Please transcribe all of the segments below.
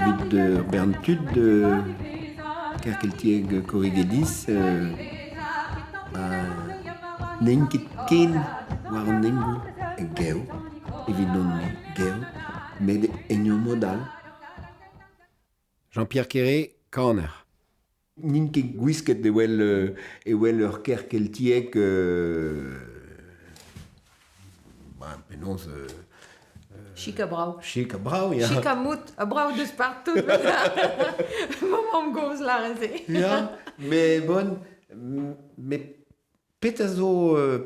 Vid de Berntud de Kerkeltieg Corrigelis Nenkit ken war nengo e geo, evidon geo, mais enio modal. Jean-Pierre Quéré, Corner. Nin ket gwisket e wel ur Kerkeltieg penaos Chic a brau. chic a brau, ya. Chic a mout, a brau deus partout. Momom goz la reze. Ya, mais bon, mais petazo a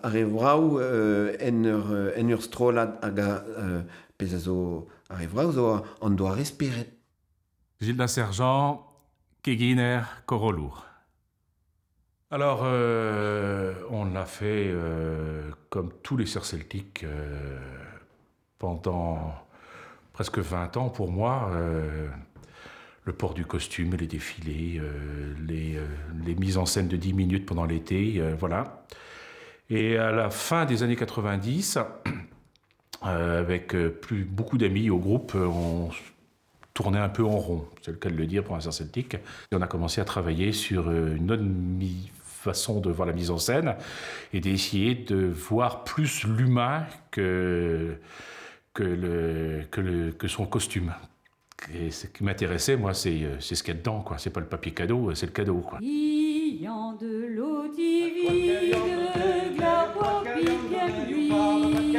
revrau en ur strolad hag a petazo a revrau zo an doa resperet. Gilda Sergent, Keguiner, Corolour. Alors, on a fait, comme tous les sœurs celtiques, pendant presque 20 ans pour moi, le port du costume, les défilés, les mises en scène de 10 minutes pendant l'été, voilà. Et à la fin des années 90, avec beaucoup d'amis au groupe, on tournait un peu en rond, c'est le cas de le dire pour un sœur celtique. Et on a commencé à travailler sur une autre façon de voir la mise en scène et d'essayer de voir plus l'humain que son costume. Et ce qui m'intéressait, moi, c'est ce qu'il y a dedans, quoi. C'est pas le papier cadeau, c'est le cadeau, quoi. Ayant de l'eau divine, glaboir bien lui. Birdie,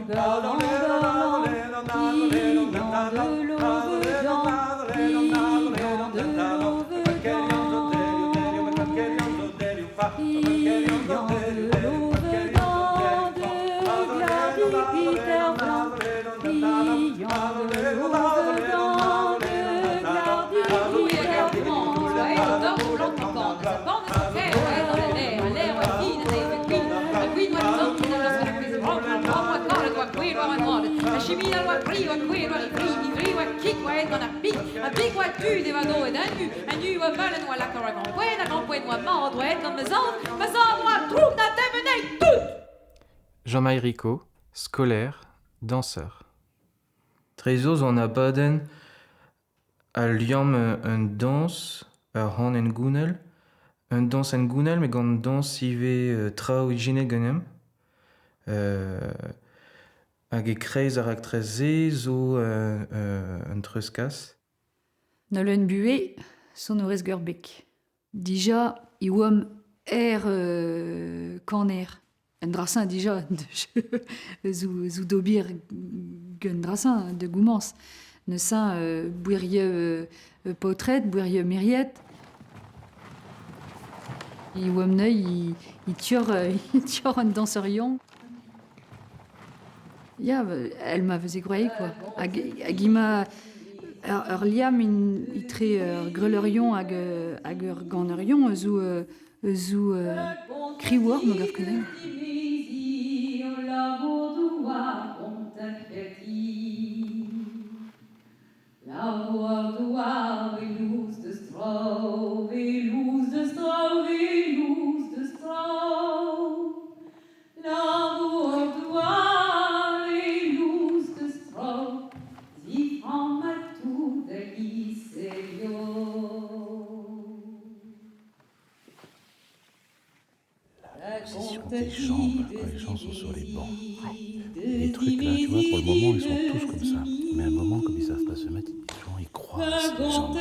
bird, de l'eau dedans, ayant de l'eau Jean-Marie Ricot, scolaire, danseur. Trezos on a baden a liam un dans ar han en gounel, un dans en gounel, mais gant dans ive trao igine genem. Hag e kreiz ar aktreze zo un treuskas. Na leun bué, son eurez Gurbek. Dija, i oam kaner. Un drasin dija, zou d'obir gun drasin, de goumans. Neusin bouirieux potret, bouirieux miriet. I oam neuil, i tior un danserion. Ya, elle m'a faisait croire, quoi. Hag ima... Ur liam i tre grelerion hag ur ganerion zou kriwor me gav kenem. Position des jambes quand les gens sont sur les bancs. Les trucs là, tu vois, pour le moment, ils sont tous comme ça. Mais à un moment, comme ils savent pas se mettre, les gens, ils croisent les jambes. Non,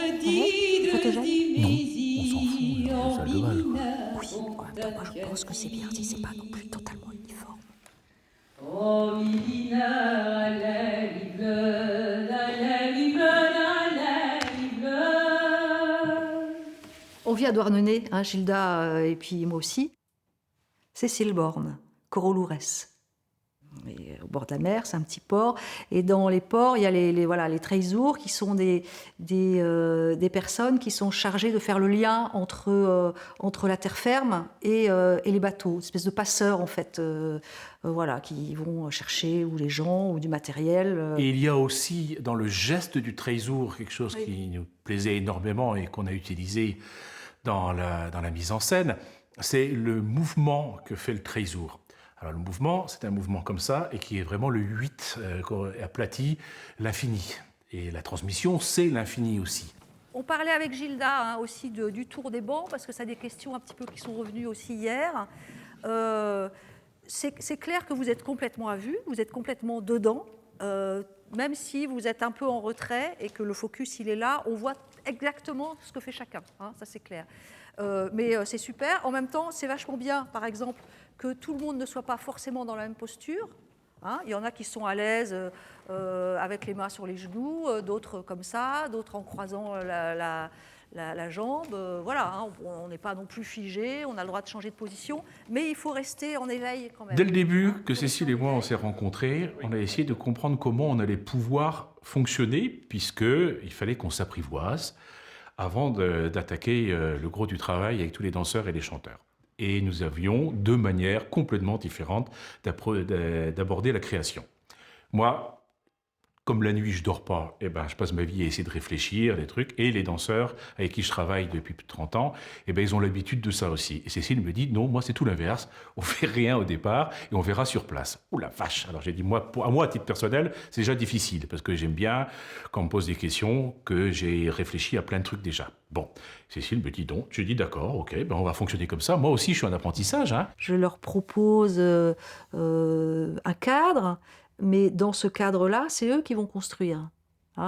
on s'en fout, on fait ça de balle, quoi. Oui, en même temps, moi je pense que c'est bien si c'est pas non plus totalement uniforme. On vit à Douarnenez, hein, Gilda et puis moi aussi. Cécile Borne, Corolourès. Au bord de la mer, c'est un petit port. Et dans les ports, il y a les treizours qui sont des personnes qui sont chargées de faire le lien entre la terre ferme et les bateaux. Une espèce de passeurs, en fait, qui vont chercher ou les gens ou du matériel. Et il y a aussi dans le geste du treizour quelque chose qui nous plaisait énormément et qu'on a utilisé dans la mise en scène. c'est le mouvement que fait le Treizour. Alors le mouvement, c'est un mouvement comme ça, et qui est vraiment le 8 aplati, l'infini. Et la transmission, c'est l'infini aussi. On parlait avec Gilda aussi du tour des bancs, parce que ça a des questions un petit peu qui sont revenues aussi hier. C'est clair que vous êtes complètement à vue, vous êtes complètement dedans, même si vous êtes un peu en retrait et que le focus il est là, on voit exactement ce que fait chacun, ça c'est clair. Mais c'est super. En même temps, c'est vachement bien, par exemple, que tout le monde ne soit pas forcément dans la même posture. Il y en a qui sont à l'aise avec les mains sur les genoux, d'autres comme ça, d'autres en croisant la jambe. Voilà, on n'est pas non plus figé, on a le droit de changer de position, mais il faut rester en éveil quand même. Dès le début que Cécile et moi on s'est rencontrés, on a essayé de comprendre comment on allait pouvoir fonctionner, puisqu'il fallait qu'on s'apprivoise avant d'attaquer le gros du travail avec tous les danseurs et les chanteurs. Et nous avions deux manières complètement différentes d'aborder la création. Moi, comme la nuit je dors pas, je passe ma vie à essayer de réfléchir, des trucs, et les danseurs avec qui je travaille depuis plus de 30 ans, ils ont l'habitude de ça aussi. Et Cécile me dit, non, moi c'est tout l'inverse, on fait rien au départ, et on verra sur place. Ouh la vache. Alors j'ai dit, à moi, à titre personnel, c'est déjà difficile, parce que j'aime bien, quand on me pose des questions, que j'ai réfléchi à plein de trucs déjà. Bon, Cécile me dit, donc, je dis, d'accord, ok, on va fonctionner comme ça. Moi aussi, je suis en apprentissage. Je leur propose un cadre, mais dans ce cadre-là, c'est eux qui vont construire.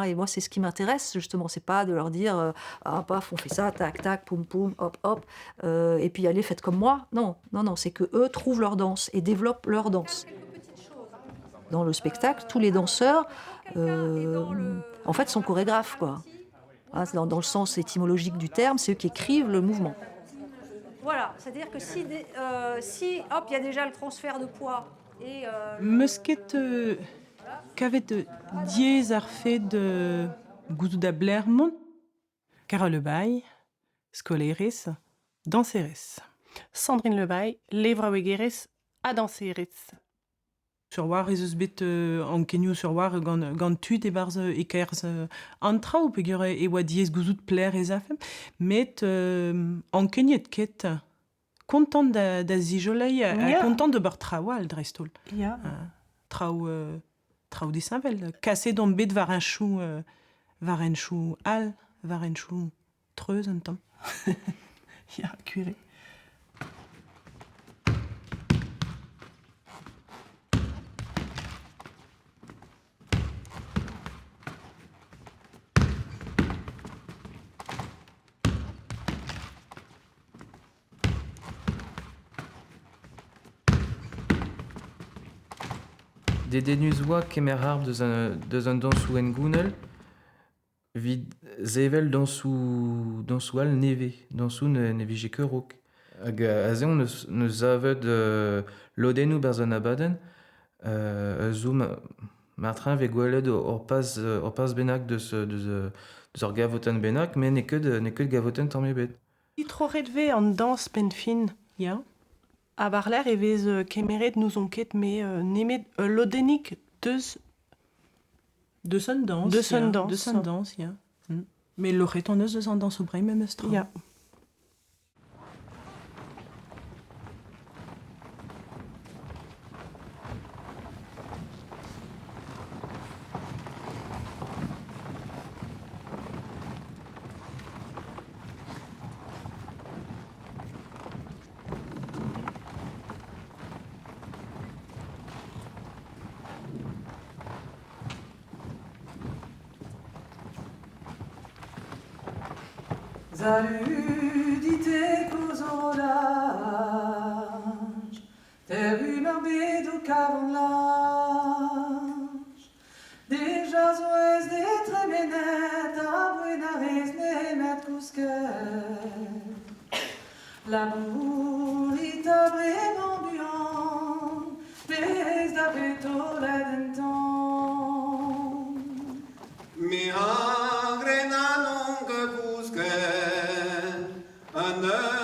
Et moi, c'est ce qui m'intéresse, justement. C'est pas de leur dire paf, on fait ça, tac, tac, poum, poum, hop, hop, et puis allez, faites comme moi. Non, c'est que eux trouvent leur danse et développent leur danse. Dans le spectacle, tous les danseurs, en fait, sont chorégraphes, quoi. Dans le sens étymologique du terme, c'est eux qui écrivent le mouvement. Voilà, c'est-à-dire que si hop, il y a déjà le transfert de poids. Musket kavet diez ar fet gouzout a blermont, Carole Lebaille, skolerez, danserez. Sandrine Lebaille, levraouegerez a danserez. Sur war ez eus bet an kenioù sur war gant tud e barz e kerz an traoù peogwir e oa diez gouzout pler ez afem, met an keniet ket content da zijolei, content de bar traoù al drestol. Ya. Traoù des Saint-Vel. Kaset on bet var un chou al, var un chou treuz un tamm. Ya, curé. Dedenus oa kemer ar deus un dansou en gounel, vid zevel dansou al neve, dansou ne vije keurok. Hag a zeon neus avet lodennou berzh an abadenn, zo martrin ve gwelet ur pas bennak deus ur gavoten bennak, men ne ket gavoten tamm ebet. Itroret ve an dans pen fin, ya. A barler e vez kemeret nous on ket me nemet lodenik deus un dans. Deus un dans. Deus un dans, ya. Mais l'aurait en eus deus an dans ou brei même estra. Ya. Zaludite kozolaj, ter humeur bedo kavlaj, deja zoez de tremenet, a buenarez nemet kousket. L'amour est vraiment buant, pez da beto l'edenton. Mi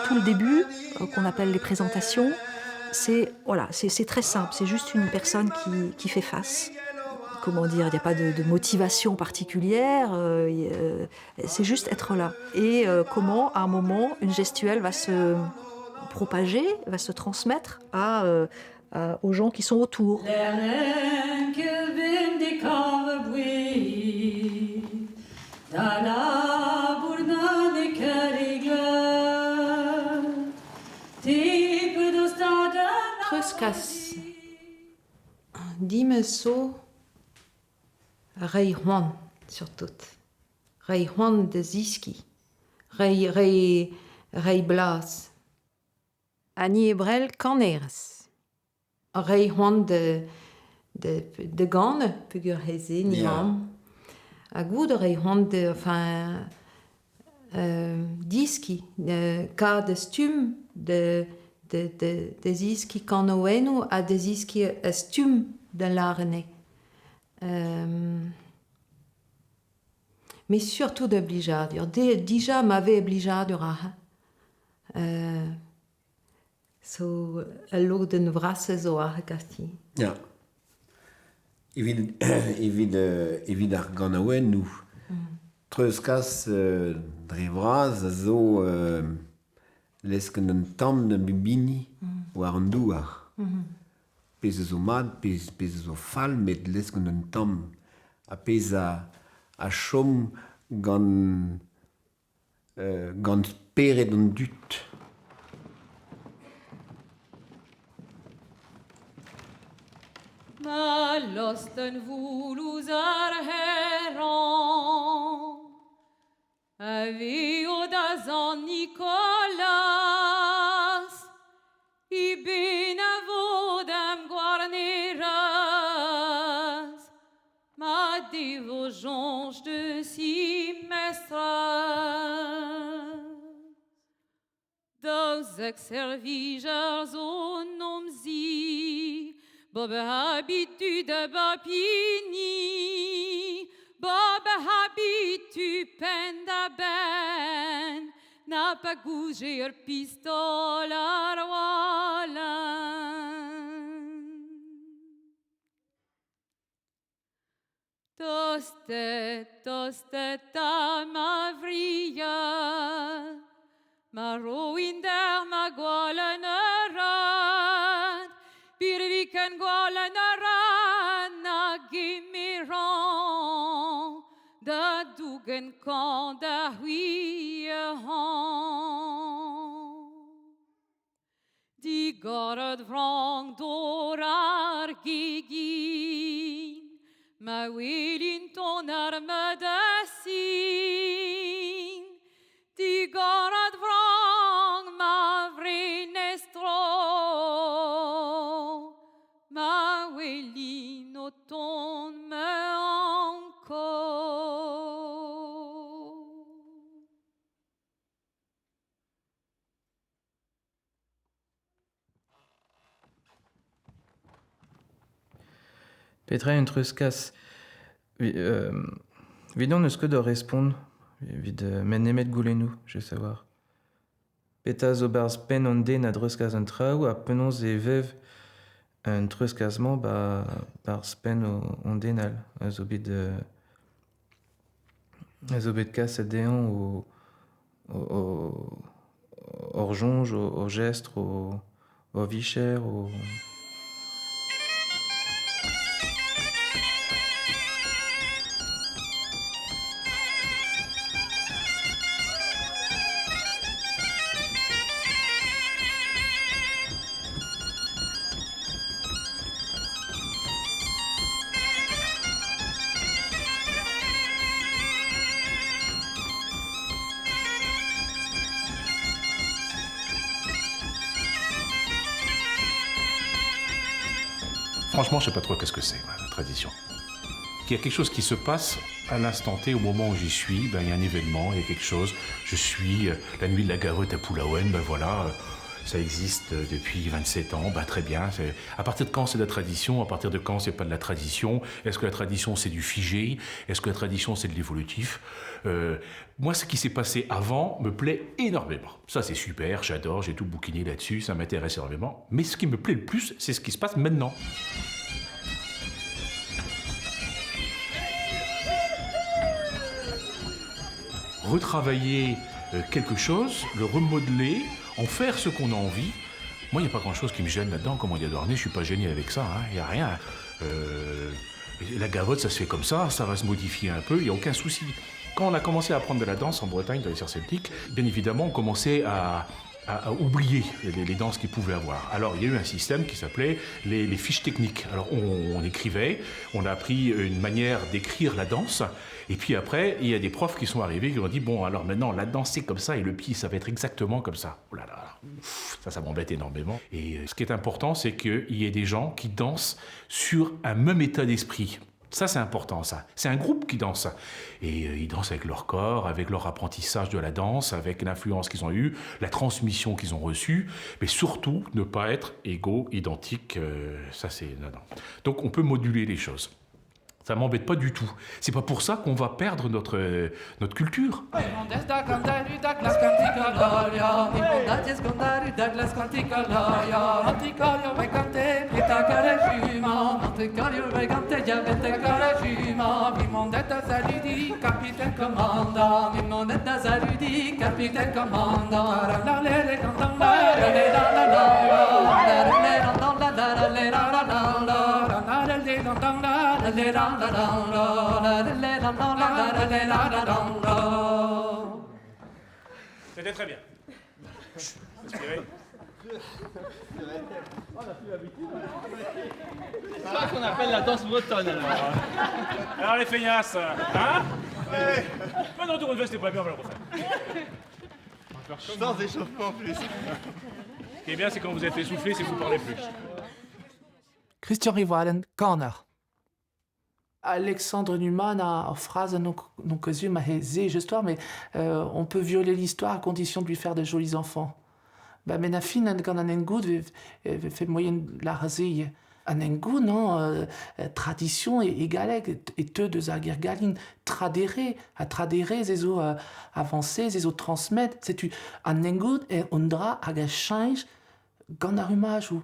Tout le début, qu'on appelle les présentations, c'est très simple, c'est juste une personne qui fait face. Comment dire, il n'y a pas de motivation particulière, c'est juste être là. Et comment, à un moment, une gestuelle va se propager, va se transmettre aux gens qui sont autour. Truskas dime so rei Juan surtout rei Juan de Ziski rei Blas Annie Ebrel Caneres rei Juan de Gane pugur heze nimam a good rei Juan de enfin Diski ka de stum de Ziski Canoenu a de Ziski stum de l'arne. Mais surtout de blijadur. Déjà m'avait blijadur so a lo den vrasse zo a gasti. Ja. Evit ar ganaouennou. Treuskas drevraz a zo lesken un tamm de bibini war an douar. Pez zo mat, pez zo fall, met lesken un tamm. A pez a chom gant peret an dut. Ma losten vulus ar heron, aveo da San Nicolas, I benavodam guarneras, ma dévogeange de simestras. Dos exservigers au nomzi, Bob habitu de bapini, Bob habitu penda ben, n'a pas gougé ur pistol ar walan. Tostet a ma vria, ma roin der ma gwalen rad, bir viken gwalen rad na gimiran, da dugen kan da hui han. Di garad vrang dor ar gigin, ma wilin ton ar medesin. Di garad vrang ma vrinestro, ma wilin o ton me anko. Petra un truskas. Vidon neus ket ur respond. Vid men nemet goulennou, je veux savoir. Peta zo barz pen an den a truskas an traoù a penons e vev un truskasman barz pen an denal. A zo bet kas a dean o jonge, o gestre, o vicher, o... Franchement, je sais pas trop qu'est-ce que c'est, la tradition. Il y a quelque chose qui se passe à l'instant T, au moment où j'y suis, il y a un événement, il y a quelque chose. Je suis la nuit de la Garotte à Poulaouen, voilà, ça existe depuis 27 ans, très bien. À partir de quand c'est de la tradition? À partir de quand c'est pas de la tradition? Est-ce que la tradition c'est du figé? Est-ce que la tradition c'est de l'évolutif? Moi, ce qui s'est passé avant me plaît énormément. Ça, c'est super, j'adore, j'ai tout bouquiné là-dessus, ça m'intéresse énormément. Mais ce qui me plaît le plus, c'est ce qui se passe maintenant. Retravailler quelque chose, le remodeler en faire ce qu'on a envie. Moi, il n'y a pas grand-chose qui me gêne là-dedans, comme on dit à Douarnenez, je ne suis pas gêné avec ça, il n'y a rien. La gavotte, ça se fait comme ça va se modifier un peu, il n'y a aucun souci. Quand on a commencé à apprendre de la danse en Bretagne, dans les serres celtiques, bien évidemment, on commençait à oublier les danses qu'ils pouvaient avoir. Alors, il y a eu un système qui s'appelait les fiches techniques. Alors, on écrivait, on a appris une manière d'écrire la danse, et puis après, il y a des profs qui sont arrivés qui ont dit, bon, alors maintenant, la danse, c'est comme ça, et le pied, ça va être exactement comme ça. Oh là là, ça m'embête énormément. Et ce qui est important, c'est qu'il y ait des gens qui dansent sur un même état d'esprit. Ça, c'est important, ça. C'est un groupe qui danse. Et ils dansent avec leur corps, avec leur apprentissage de la danse, avec l'influence qu'ils ont eue, la transmission qu'ils ont reçue, mais surtout, ne pas être égaux, identiques. Ça, c'est... Non. Donc, on peut moduler les choses. Ça m'embête pas du tout. C'est pas pour ça qu'on va perdre notre culture. C'était très bien. Respirez. C'est ça qu'on appelle la danse bretonne, alors. Alors les feignasses, hein? Non, tour de veste, c'est pas bien, on va le refaire. Sans échauffement en plus. Ce qui est bien, c'est quand vous êtes essoufflé, c'est que vous parlez plus. Christian Rivalen, Corner. Alexandre Newman a phrase non cosue m'a hésé histoire, mais on peut violer l'histoire à condition de lui faire de jolis enfants. Mais na fin quand un engoud fait moyen la raser. Un engoud non tradition et galeg et te de zagir galin tradéré zes o avancer zes o transmettre c'est tu un engoud et on dra à change gant arrumage ou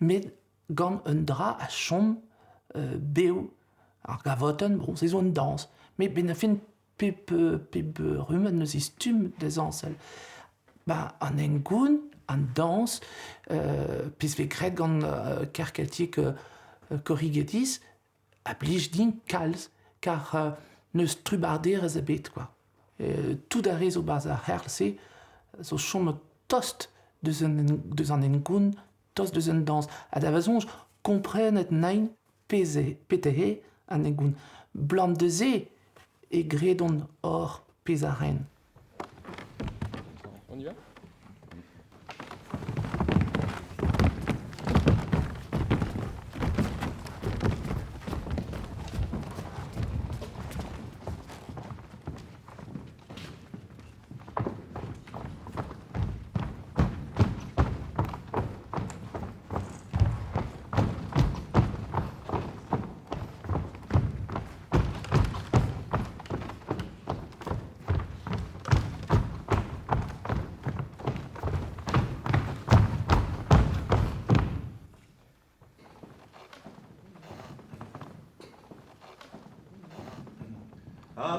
mais gant un dra à chom béo. Alors gavoten, bon, c'est une danse, mais ben fin pep rumen nos istum des ansel. Bah en engoun, en danse, puis ve gret gant kerkeltik corrigetis, oblige din calz, car ne strubarder a bet quoi. Tout d'arrêt au bazar herse, so chom tost de un engoun, tost de un danse. À la façon, comprenne nein pété an egoun blanc de zé et gredon or pesaren. On y va?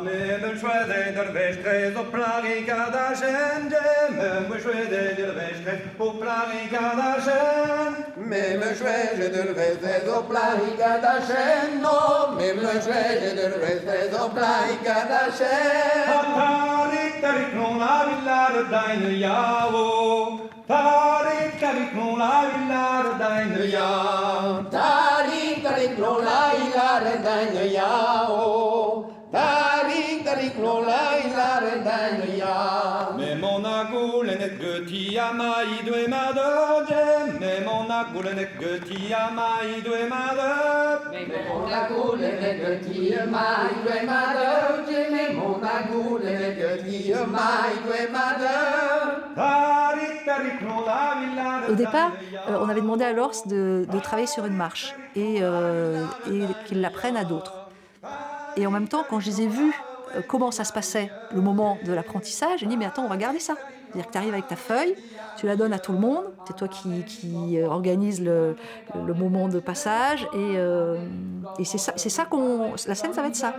Mem schwede der Westkreis op Plarica da Gente, mem schwede der Westkreis op Plarica da Gente, mem schwede der Westkreis op Plarica da Gente, mem schwede der Westkreis op Plarica da Gente. Tarik non la villa deine Jao, tarik non la villa deine Jao, tarik non la villa deine Jao. Tarik no la rendane ya. Me mona gulenet göti amai due madoge. Me mona gulenet göti amai due madoge. Me mona gulenet göti amai due madoge. Me mona gulenet göti amai due madoge. Tarik no la villa. Au départ, on avait demandé à Lors de travailler sur une marche et qu'il l'apprenne à d'autres. Et en même temps, quand je les ai vus, comment ça se passait, le moment de l'apprentissage, j'ai dit, mais attends, on va garder ça. C'est-à-dire que tu arrives avec ta feuille, tu la donnes à tout le monde, c'est toi qui organise le moment de passage, et c'est ça qu'on... La scène, ça va être ça.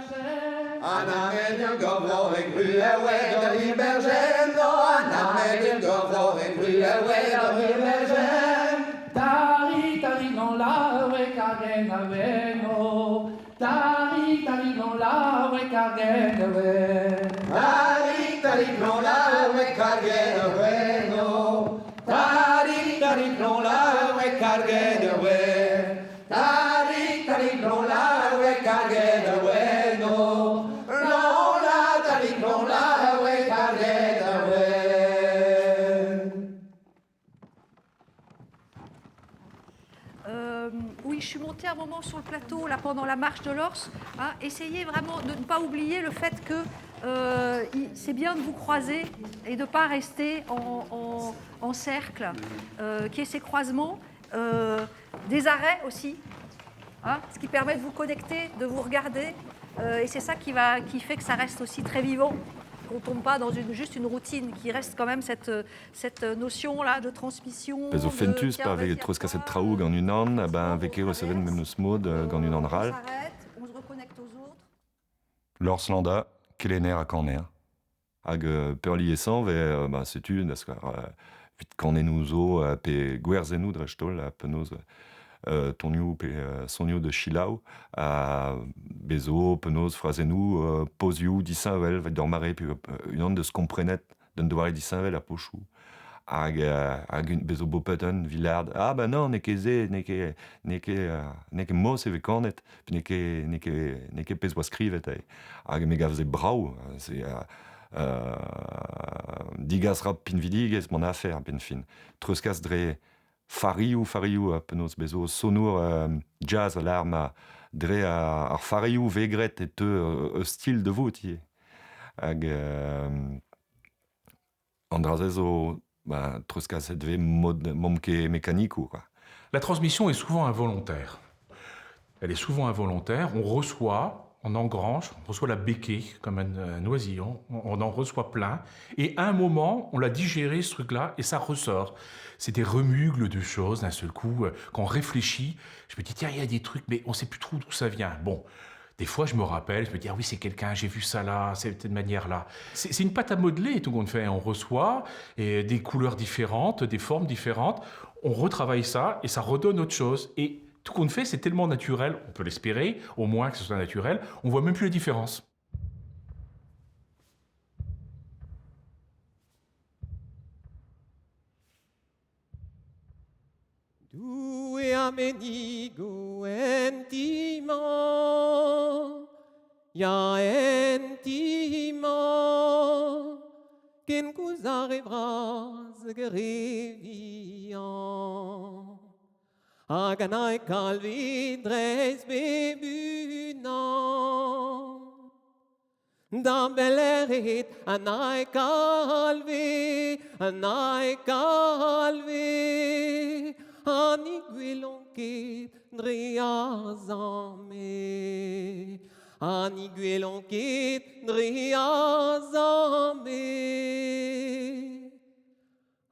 Anna met un gobbo en grue, ouais, de l'hibergène. Anna met un gobbo en grue, ouais, de l'hibergène. Tari, tari, non la, ouais, cargen, aveno. Tari, tari, non la, ouais, cargen, ouais. Tari, tari, non la, ouais, cargen, aveno. Tari, tari, non la, ouais, cargen, ouais. Tari, tari, non la, ouais, cargen, ouais, no. Non la, tari, non la, ouais, cargen, ouais. Oui, je suis montée un moment sur le plateau là, pendant la marche de l'Ors. Hein, essayez vraiment de ne pas oublier le fait que c'est bien de vous croiser et de ne pas rester en cercle, qu'il y ait ces croisements, des arrêts aussi, hein, ce qui permet de vous connecter, de vous regarder. Et c'est ça qui fait que ça reste aussi très vivant. Qu'on ne tombe pas dans juste une routine, qui reste quand même cette notion-là de transmission. Pezo fentus par avec troskaset traoù gant unan, veke receven menos mod gant unan ral. On se reconnecte aux autres. Lors landa, kelener a kaner. Hag peurliessan ve, setu, vit kanenou zo, pe gwerzenou drejtol, penoz tonioù pe sonioù de chilaou, bezo, penoz, frazenou, pozioù, disavel, vet dormare, pe unan deus komprenet, d'un doare disavel a pochou. Hag bezo bopeten, vilard, non, nekeze, neke mos eve kanet, pe neke pez oa skrivet, hag me gavze brau, digas rap pin vidigez, mon affaire, ben fin. Treuskas dre fariou, penaos bezo sonor jazz alarma dre ar fariou vegret et stil de votier. Hag andrazezo treuskas et dve momke mécanico, quoi. La transmission est souvent involontaire. Elle est souvent involontaire. On reçoit, on engrange, on reçoit la béquille comme un oisillon, on en reçoit plein. Et à un moment, on l'a digéré, ce truc-là, et ça ressort. C'est des remugles de choses d'un seul coup. Quand on réfléchit, je me dis, tiens, il y a des trucs, mais on ne sait plus trop d'où ça vient. Bon, des fois, je me rappelle, je me dis, ah oui, c'est quelqu'un, j'ai vu ça là, cette manière-là. C'est une pâte à modeler, tout qu'on fait. On reçoit et des couleurs différentes, des formes différentes. On retravaille ça et ça redonne autre chose. Et tout qu'on fait, c'est tellement naturel, on peut l'espérer, au moins que ce soit naturel, on voit même plus la différence. Due amenigo entimo, ya entimo, qu'en cous arrivras grevian. Aganai calvi dres bebunan. Dan belerit anai calvi, Ani gwelonket driazame, Ani gwelonket driazame.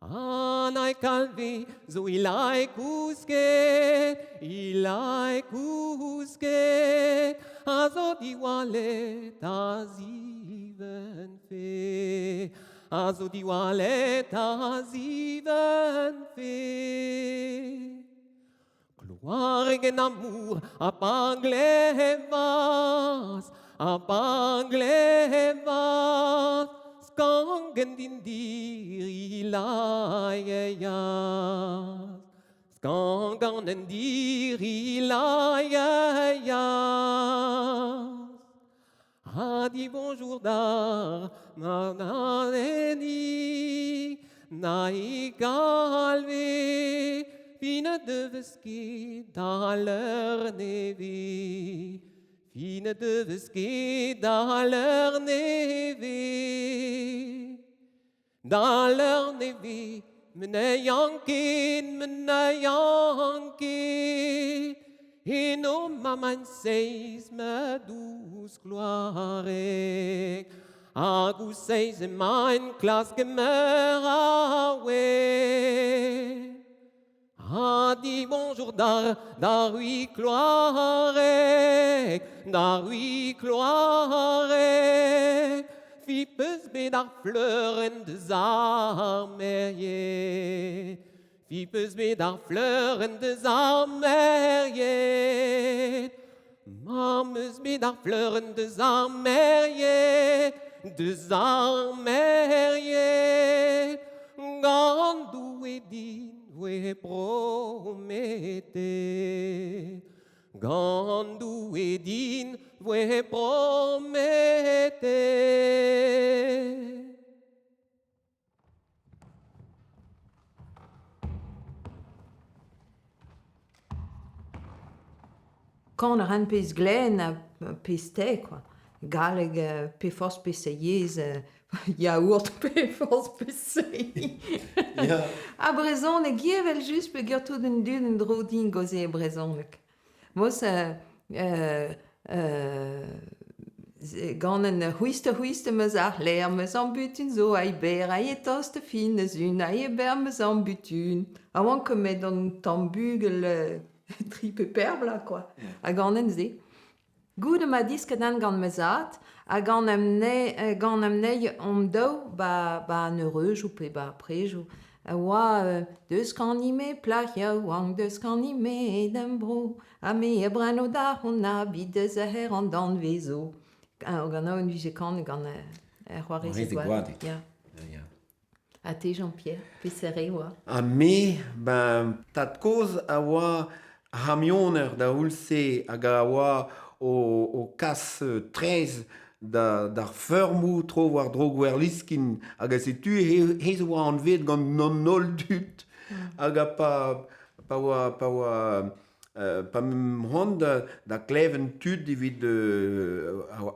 Anai calvi, zo ilai kousket, Azo diwalet aziven fe, Azo diwalet aziven fe. Gloire en amour, a panglevas, Skangen din dir ilayas, Skangen dir ilayas. Adi bonjour dar, mananeni, naï calvé, Fine de veski dans leur nevi, Fine de veski dans leur nevi, Dans leur nevi, menayankin, Et nos mamans seis me douce gloire, Agu seis mein klas gemerawe. Ah, dis bonjour d'Arui Cloire, Fipes bedar fleuren de zarmerier, Fipes bedar fleuren de zarmerier, Mames bedar fleuren de zarmerier, Gandou et din we promette, Gandou et din we promette. Quand on a un pes glen a pes te, quoi. Galeg pe fos pes yez, yaourt pe fos pes A brezon e gievel just pe ger tout un dud en dro din goze brezon. Mos gant en huiste meus ar l'air meus an butun zo a iber a e tost fin eus un a e ber meus an butun. A oan kemet an tambugel tripe perbla, quoi. A gant en ze. Goude ma disket an gant mezat, a gant amnei om dao ba an eurej ou pe ba prej ou a oa deus kanime plachia oang deus kanime d'em bro a me e brano da hon a bid deus a her an dan vezo. O gant a un vije kan gant c'hoarez e gwad. A te Jean-Pierre, pe serre oa. A me, ben, tat koz a oa ramioner da houlse hag a oa o kas 13 d'ar feurmou tro war dro gwerliskin hag a setu hez oa an vet gant non nol dut hag a pa m'hant da kleven tud evit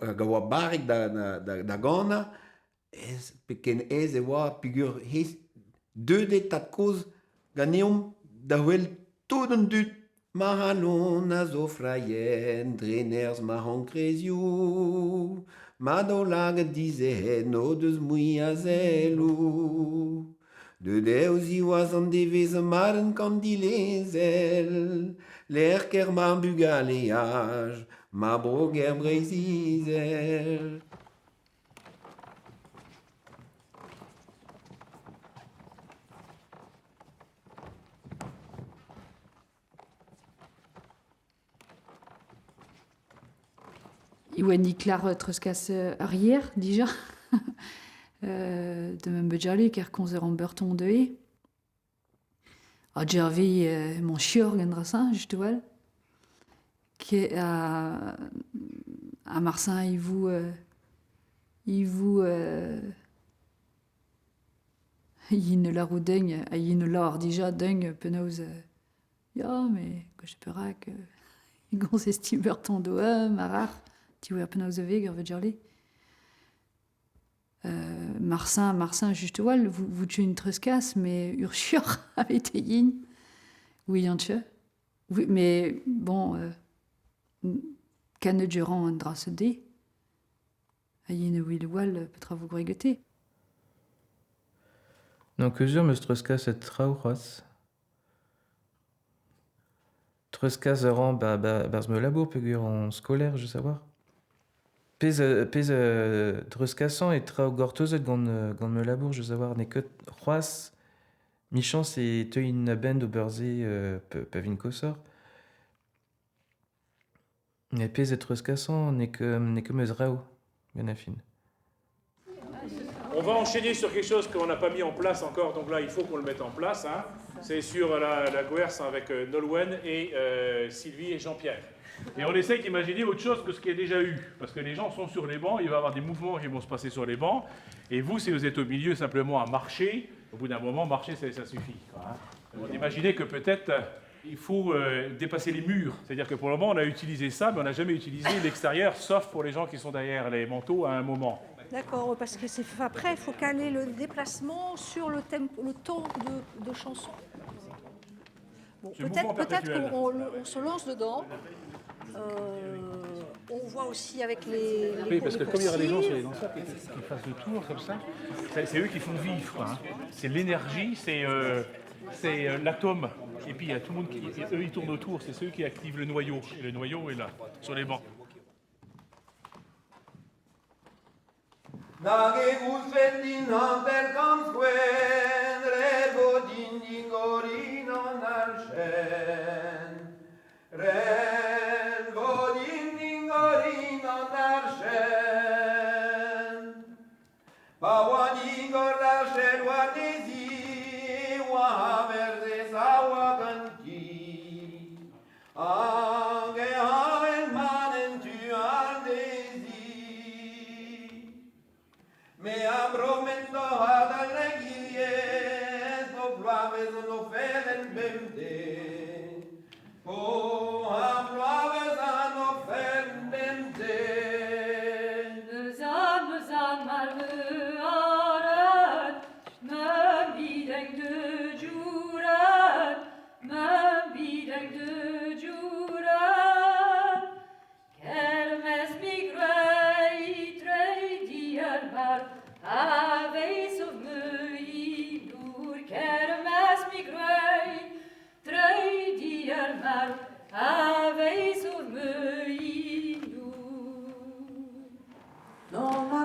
hag a oa barek da gana peken ez e oa pigur hez deudet tat koz ganeom da wel tout an dut Mahanon a zo fraien, dreners ma hankrezioù, ma do lag dize no deus moui a zelou. De deus i oaz an devez maren kandilezel, l'air ker ma bugaleaj, ma broger brezizel. Iwen klar treuskas arrière, déjà. De même bedjali, ker konzer an beurton de e. A djervi mon chior gendrasin, just ouel. A Marsin, il vous yin la roue deigne, a yin l'or déjà deigne, penaos, ya, mais que je peux rac, gon s'estime beurton de marar. Tu vois, penaos veg, vedjali. Marsin, juste oual, vous tuez une treuscasse, mais urchur avec tes yin. Oui, un tche. Oui, mais bon, canne durant un drasse dé. A yin ouil oual, peut-être vous grégoter. Non, que je me treuscasse et trauras. Treuscasse rend barz me labour, pegur en scolaire, je savoir. Pez treuscassan et trao gortozet gant me labour, je savoir, ne ket c'hoaz, michans et teuin a bend o beurze pavin kosor. Ne pez treuscassan ne que meus rao, ben a fin. On va enchaîner sur quelque chose qu'on n'a pas mis en place encore, donc là il faut qu'on le mette en place. Hein. C'est sur la Goers avec Nolwenn et Sylvie et Jean-Pierre. Et on essaye d'imaginer autre chose que ce qu'il y a déjà eu. Parce que les gens sont sur les bancs, il va y avoir des mouvements qui vont se passer sur les bancs. Et vous, si vous êtes au milieu simplement à marcher, au bout d'un moment, marcher, ça suffit. Hein. Imaginez que peut-être il faut dépasser les murs. C'est-à-dire que pour le moment, on a utilisé ça, mais on n'a jamais utilisé l'extérieur, sauf pour les gens qui sont derrière les manteaux à un moment. D'accord, parce que après, il faut caler le déplacement sur le ton de chanson. Bon, peut-être qu'on se lance dedans. On voit aussi avec les oui, parce que comme il y aura des gens sur les danseurs qui fassent le tour comme ça, c'est eux qui font vivre. Hein. C'est l'énergie, c'est l'atome. Et puis il y a tout le monde eux ils tournent autour, c'est ceux qui activent le noyau. Et le noyau est là, sur les bancs.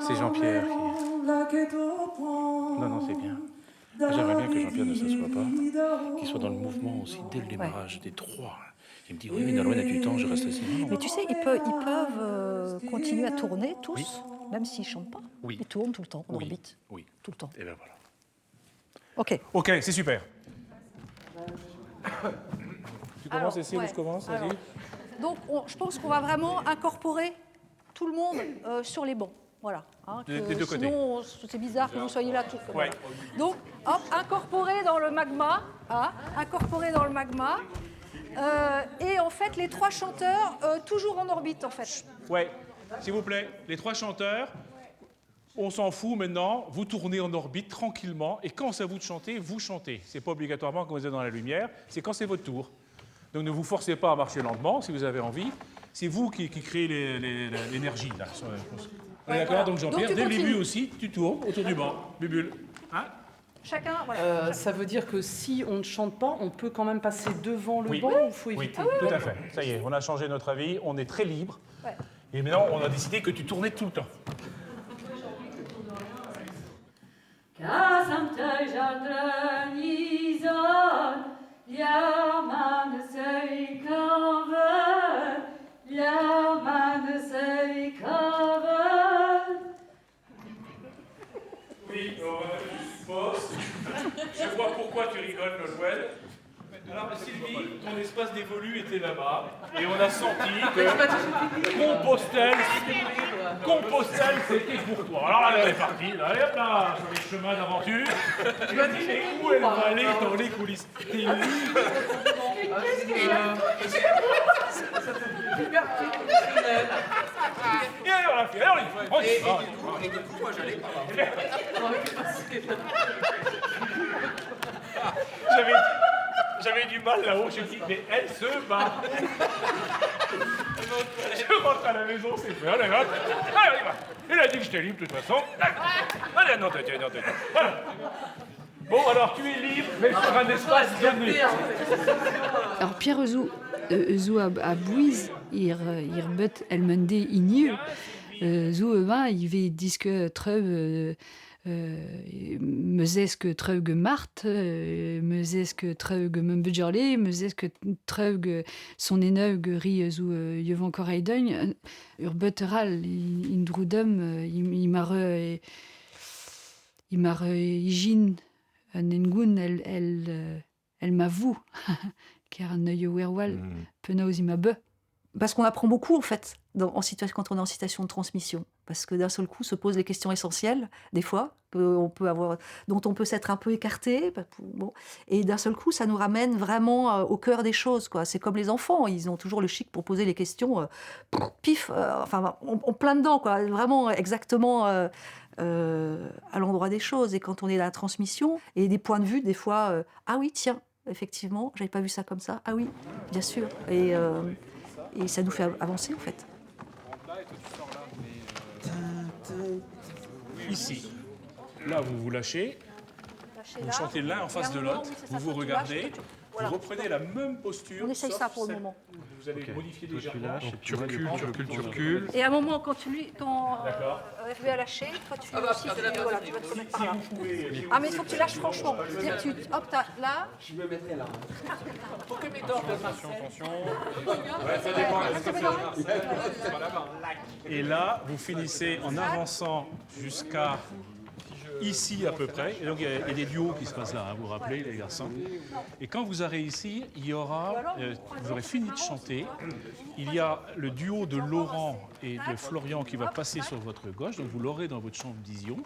C'est Jean-Pierre qui... Non, c'est bien. J'aimerais bien que Jean-Pierre ne s'assoie pas, qu'il soit dans le mouvement aussi dès le démarrage des trois. Il me dit, oui, mais Nolwenn a du temps, je reste assis. Mais tu sais, ils peuvent continuer à tourner tous, même s'ils ne chantent pas. Oui. Ils tournent tout le temps, en orbite. Oui. Tout le temps. Et bien voilà. OK. OK, c'est super. Tu commences, Cécile, ou je commence? Vas-y. Donc, je pense qu'on va vraiment incorporer tout le monde sur les bancs. Voilà. Hein, des deux côtés. Sinon, c'est bizarre que vous soyez là tous. Ouais. Donc, hop, incorporer dans le magma. Hein, incorporer dans le magma. Et en fait, les trois chanteurs, toujours en orbite, en fait. Ouais, s'il vous plaît, les trois chanteurs, on s'en fout maintenant, vous tournez en orbite tranquillement, et quand c'est à vous de chanter, vous chantez. C'est pas obligatoirement quand vous êtes dans la lumière, c'est quand c'est votre tour. Donc ne vous forcez pas à marcher lentement, si vous avez envie. C'est vous qui créez l'énergie, là. On est d'accord? Donc Jean-Pierre, dès le début aussi, tu tournes autour du banc. Bubule. Hein? Chacun, voilà. Ça veut dire que si on ne chante pas, on peut quand même passer devant le banc, ou il faut éviter? Oui, tout à fait. Ça y est, on a changé notre avis, on est très libre. Ouais. Et maintenant, on a décidé que tu tournais tout le temps. Oui, je vois pourquoi tu rigoles, Nolwenn. Alors, Sylvie, ton espace dévolu était là-bas, et on a senti que Compostelle, c'était pour toi. Alors là, elle est partie, là, hop là, sur les chemins d'aventure. Tu vas dire où elle va aller dans les coulisses. T'es libre. Et alors, on l'a fait, Et du coup, moi, j'allais pas. J'avais du mal là-haut, j'ai dit, mais elle se bat. Je rentre à la maison, c'est fait. Allez, hop. Allez, on y va. Il a dit que j'étais libre de toute façon. Allez, non, t'es. Voilà. Bon, alors tu es libre, mais sur un espace donné. Alors Pierre Ezou a Bouise, il bet elmende ignue, zo il ve disque treuve meuzeske treuge Marthe, meuzeske treuge Membedgerle, meuzeske treuge son eneuge ri zo yevan koreideun, ur butteral in drudum, il m'a igine un engoun elle m'avoue car un œil werwal penaos ima be. Parce qu'on apprend beaucoup, en fait, quand on est en situation de transmission. Parce que d'un seul coup se posent les questions essentielles, des fois, dont on peut s'être un peu écarté. Bon. Et d'un seul coup, ça nous ramène vraiment au cœur des choses, quoi. C'est comme les enfants, ils ont toujours le chic pour poser les questions, pif, on plein dedans, quoi. Vraiment exactement à l'endroit des choses. Et quand on est dans la transmission, et des points de vue, des fois, ah oui, tiens, effectivement, j'avais pas vu ça comme ça. Ah oui, bien sûr. Et ça nous fait avancer, en fait. Ici. Là, vous vous lâchez. Vous chantez l'un en face de l'autre. Vous vous regardez. Voilà. Vous reprenez la même posture. On essaye sauf ça pour le celle- moment. Vous allez modifier légèrement. Tu recules. Et à un moment, quand D'accord. FB a lâché, toi tu fais aussi, voilà, tu vas te remettre par là. Vous pouvez. Ah, mais il faut que tu lâches franchement. C'est-à-dire que hop, t'as là. Je me mettrai là. Pour que mes dents Attention. Ouais, ça dépend. Et là, vous finissez en avançant jusqu'à ici à peu près. Et donc il y a des duos qui se passent là, hein, vous vous rappelez les garçons. Et quand vous arrivez ici, il y aura, vous aurez fini de chanter, il y a le duo de Laurent et de Florian qui va passer sur votre gauche, donc vous l'aurez dans votre champ de vision.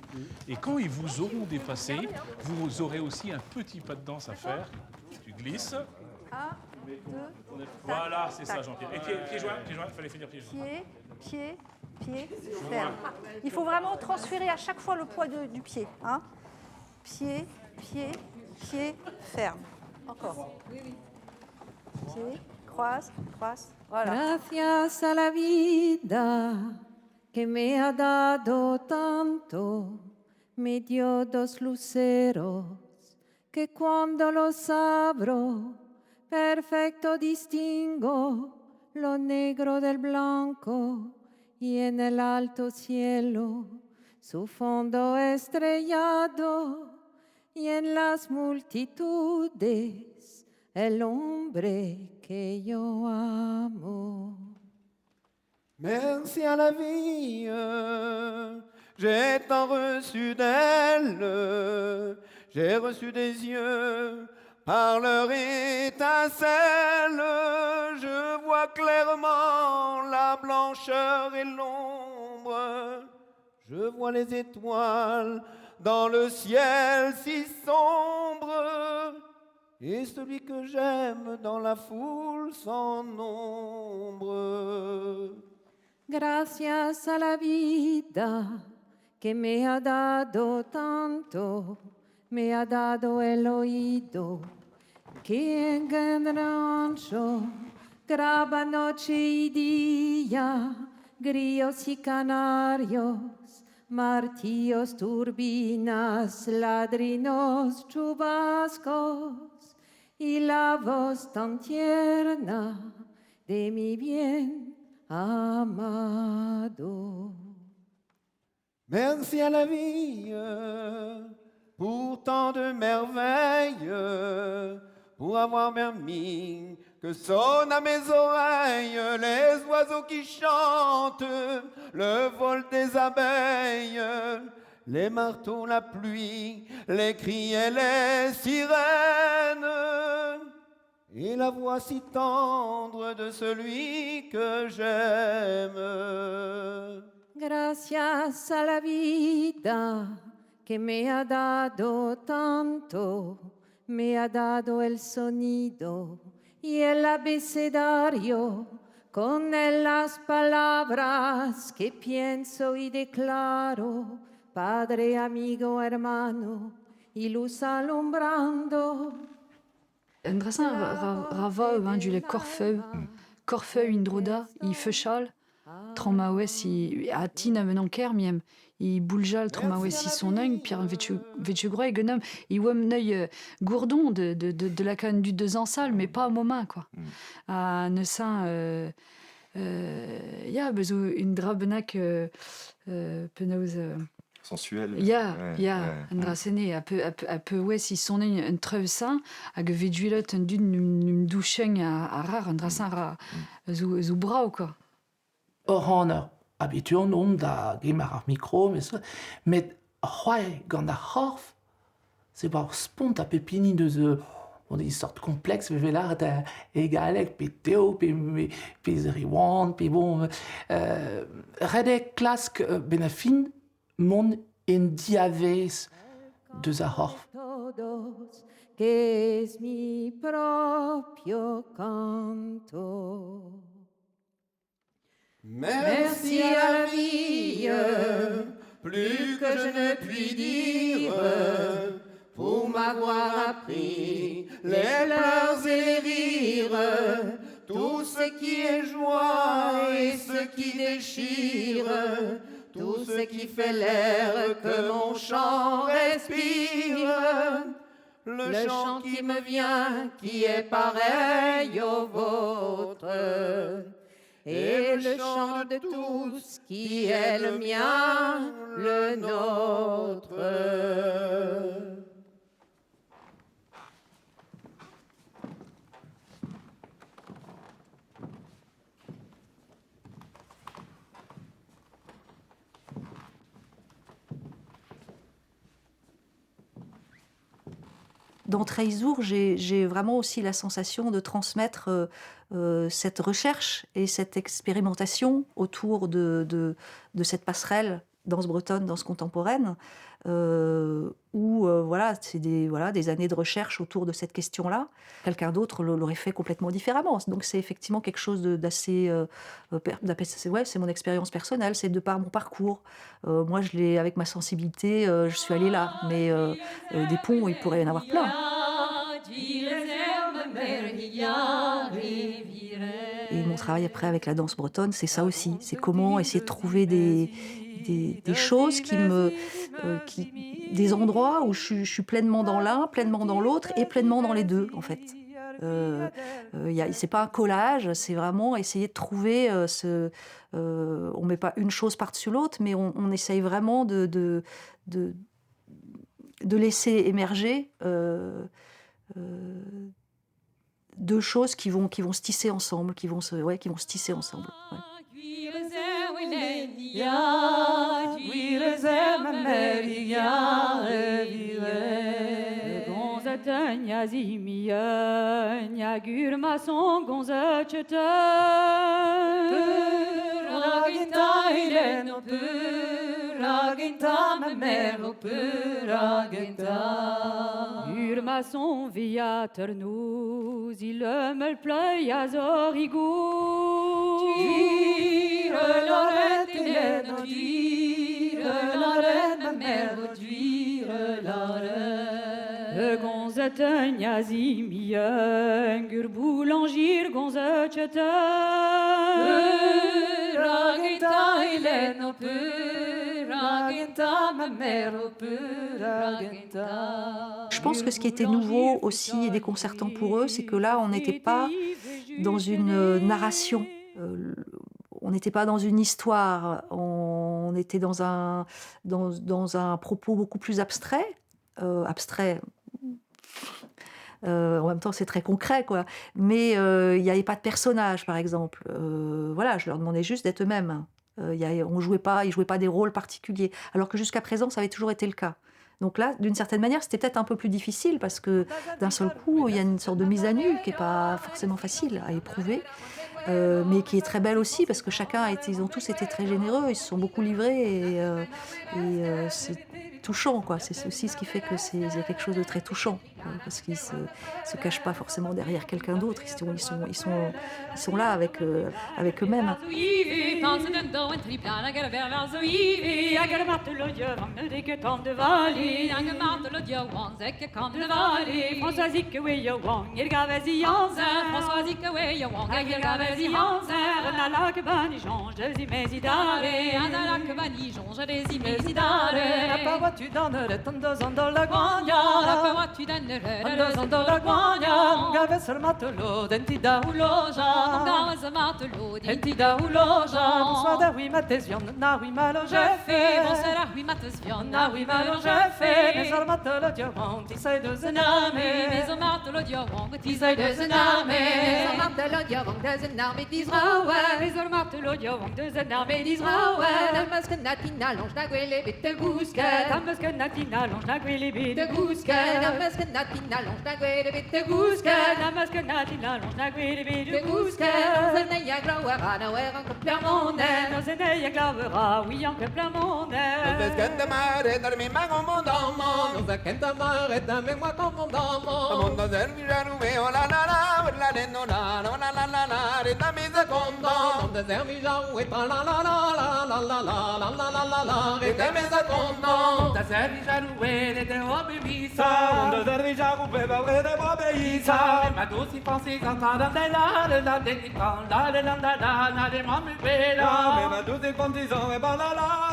Et quand ils vous auront dépassé, vous aurez aussi un petit pas de danse à faire. Tu glisses. 1, 2, voilà, c'est ça Jean-Pierre. Et pied joint, il fallait finir pied joint. pied, ferme. Il faut vraiment transférer à chaque fois le poids du pied. Hein. Pied, ferme. Encore. Pied, croise. Voilà. Gracias a la vida que me ha dado tanto, me dio dos luceros que cuando los abro, perfecto distingo lo negro del blanco y en el alto cielo su fondo estrellado y en las multitudes el hombre que yo amo. Merci à la vie, j'ai tant reçu d'elle, j'ai reçu des yeux par leur étincelle, je vois clairement la blancheur et l'ombre, je vois les étoiles dans le ciel si sombre, et celui que j'aime dans la foule sans nombre. Gracias a la vida que me ha dado tanto, me ha dado el oído que en gran rancho graba noche y día, grillos y canarios, martillos, turbinas, ladrinos, chubascos y la voz tan tierna de mi bien amado. Merci à la vie pour tant de merveilles, pour avoir permis que sonnent à mes oreilles les oiseaux qui chantent, le vol des abeilles, les marteaux, la pluie, les cris et les sirènes, et la voix si tendre de celui que j'aime. Gracias a la vida que me ha dado tanto, me ha dado el sonido y el abecedario, con él las palabras que pienso y declaro, Padre, amigo, hermano, y luz alumbrando. Andrasin rava du le Corfeu indroda i fechal traumawes i atina venant kermiem i bouljal traumawes i son œil pierre vetu groi genam i wem neuil gourdon de la canne du deux ansal mais pas au moment quoi à nesin ya bezo une drabenak penauz sensuel. Ja, Andrasene, a peu wes i sonnen un treuv sa, hag veduilot un dud num doucheng a rar, Andrasen ra zo brau, quoi. Oraner, habituon om da gemar ar micro, met c'hoai gant ar c'horf, se bar spont a pepini de ze, on des sortes complexes, ve velar da egalek, pe teo, pe zeriwan, pe bon, redek klask ben a fin, mon en diaves de Zahorf. Todos, que es mi propio canto. Merci à la vie, plus que je ne puis dire, pour m'avoir appris les pleurs et les rires, tout ce qui est joie et ce qui déchire, tout ce qui fait l'air que mon chant respire. le chant qui me vient, qui est pareil au vôtre, et le chant de tous, qui est le mien, le nôtre. Dans Treizour, j'ai vraiment aussi la sensation de transmettre cette recherche et cette expérimentation autour de cette passerelle danse bretonne, danse contemporaine, où voilà, c'est des années de recherche autour de cette question-là. Quelqu'un d'autre l'aurait fait complètement différemment. Donc c'est effectivement quelque chose d'assez... c'est mon expérience personnelle, c'est de par mon parcours. Moi, avec ma sensibilité, je suis allée là. Mais des ponts, il pourrait y en avoir plein. Et mon travail après avec la danse bretonne, c'est ça aussi. C'est comment essayer de trouver des choses des endroits où je suis pleinement dans l'un, pleinement dans l'autre et pleinement dans les deux, en fait. C'est pas un collage, c'est vraiment essayer de trouver on met pas une chose par-dessus l'autre, mais on essaye vraiment de laisser émerger deux choses qui vont se tisser ensemble, qui vont se tisser ensemble. Ouais. Urmason via Ternous, il me pleuille à Zorigou. Tire l'oreille, Hélène, tire l'oreille, ma mère, tire l'oreille. Gonzette Niazimien, Gurboulangir, Gonzette. Ragita, Hélène, Je pense que ce qui était nouveau aussi et déconcertant pour eux, c'est que là, on n'était pas dans une narration, on n'était pas dans une histoire, on était dans un propos beaucoup plus abstrait. En même temps, c'est très concret, quoi. Mais il n'y avait pas de personnage, par exemple. Voilà, je leur demandais juste d'être eux-mêmes. Ils jouaient pas des rôles particuliers, alors que jusqu'à présent, ça avait toujours été le cas. Donc là, d'une certaine manière, c'était peut-être un peu plus difficile parce que d'un seul coup, il y a une sorte de mise à nu qui n'est pas forcément facile à éprouver, mais qui est très belle aussi parce que ils ont tous été très généreux, ils se sont beaucoup livrés et c'est touchant, quoi. C'est aussi ce qui fait que il y a quelque chose de très touchant, parce qu'ils se cachent pas forcément derrière quelqu'un d'autre. Ils sont là avec eux-mêmes. Tu donnerais tant de ans dans la guagna. Tu donnerais tant de ans dans la guagna. Gaves el matelot, dentida ou loja. Gaves el matelot, dentida ou loja. Bonsoir da oui matésion, na oui malo je fais. Bonsoir da oui matésion, na oui malo je fais. Mais el matelot diawang, tisay de zename. Mais el matelot diawang, tisay de zename. Mais el matelot diawang, de zename d'Israël. Mais el matelot diawang, de zename d'Israël. Almas que natina longe na guele bete bousquet. Amas que natina longe na guele bete bousquet. Amas que natina longe na guele bete bousquet. Amas que natina longe na guele bete bousquet. Zeneia glavera na wer en plein monde. Zeneia glavera oui en plein monde. Nos que mare dar mi mago mondamo. Nos que mare dar mi mago mondamo. Mondo del villano veo la no la reta mi secondo. Donde se mi jau e la reta mi secondo. Da servigia ruere de obimisa. Donde servigia ruere de obimisa. Ma tu si pensi cantare la de la de mammi bella. Ma tu si pensi so e la